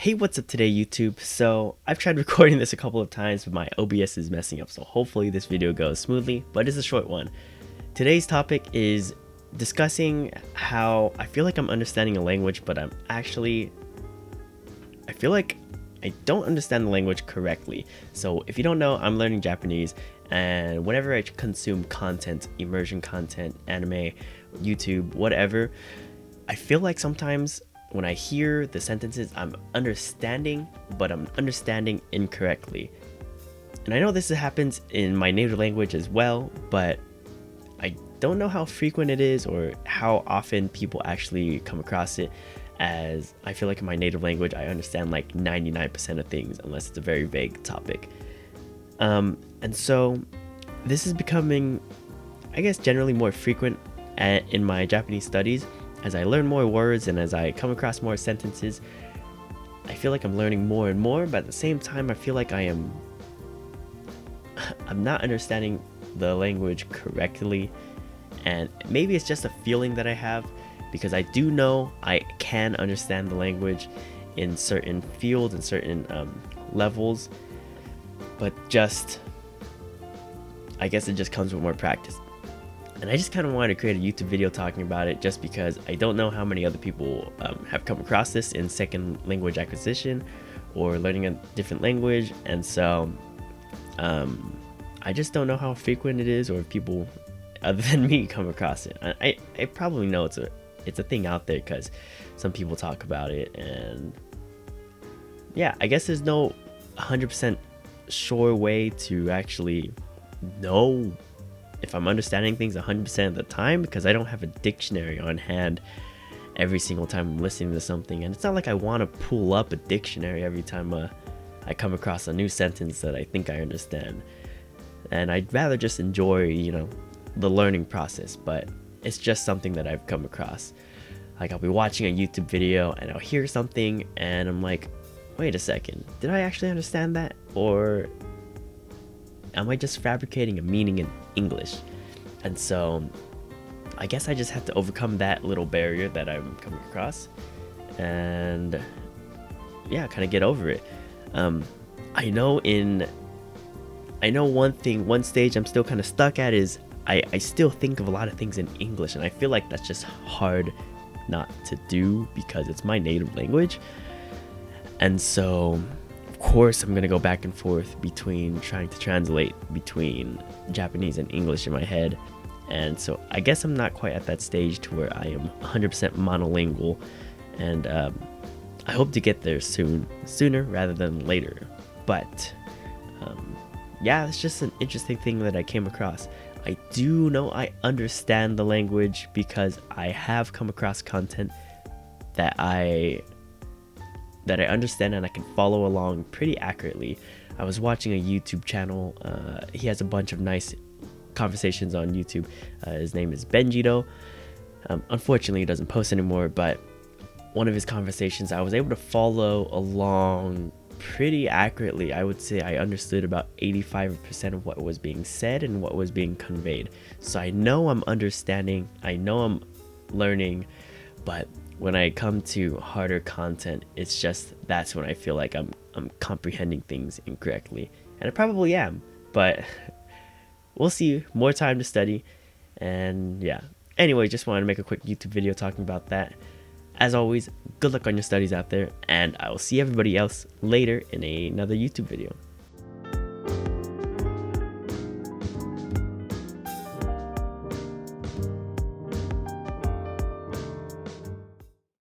Hey, what's up today, YouTube? So I've tried recording this a couple of times, but my OBS is messing up, so hopefully this video goes smoothly, but it's a short one. Today's topic is discussing how I feel like I'm understanding a language, but I feel like I don't understand the language correctly. So if you don't know, I'm learning Japanese, and whenever I consume content, immersion content, anime, YouTube, whatever, I feel like sometimes when I hear the sentences, I'm understanding, but I'm understanding incorrectly. And I know this happens in my native language as well, but I don't know how frequent it is or how often people actually come across it, as I feel like in my native language, I understand like 99% of things unless it's a very vague topic. And so this is becoming, I guess, generally more frequent in my Japanese studies. As I learn more words and as I come across more sentences, I feel like I'm learning more and more, but at the same time, I feel like I'm not understanding the language correctly. And maybe it's just a feeling that I have, because I do know I can understand the language in certain fields and certain levels, but I guess it just comes with more practice. And I just kind of wanted to create a YouTube video talking about it, just because I don't know how many other people have come across this in second language acquisition or learning a different language. And so I just don't know how frequent it is, or if people other than me come across it. I probably know it's a thing out there, because some people talk about it. And yeah, I guess there's no 100% sure way to actually know if I'm understanding things 100% of the time, because I don't have a dictionary on hand every single time I'm listening to something. And it's not like I want to pull up a dictionary every time I come across a new sentence that I think I understand. And I'd rather just enjoy, the learning process. But it's just something that I've come across. Like, I'll be watching a YouTube video and I'll hear something and I'm like, wait a second, did I actually understand that? Or am I just fabricating a meaning in English? And so I guess I just have to overcome that little barrier that I'm coming across, and yeah, kind of get over it. I know one stage I'm still kind of stuck at is I still think of a lot of things in English, and I feel like that's just hard not to do because it's my native language. And so of course I'm gonna go back and forth between trying to translate between Japanese and English in my head. And so I guess I'm not quite at that stage to where I am 100% monolingual, and I hope to get there sooner rather than later. But yeah, it's just an interesting thing that I came across. I do know I understand the language because I have come across content that I understand and I can follow along pretty accurately. I was watching a YouTube channel. He has a bunch of nice conversations on YouTube. His name is Benjito. Unfortunately, he doesn't post anymore, but one of his conversations, I was able to follow along pretty accurately. I would say I understood about 85% of what was being said and what was being conveyed. So I know I'm understanding, I know I'm learning, but when I come to harder content, it's just that's when I feel like I'm comprehending things incorrectly. And I probably am, but we'll see. More time to study. And yeah. Anyway, just wanted to make a quick YouTube video talking about that. As always, good luck on your studies out there, and I will see everybody else later in another YouTube video.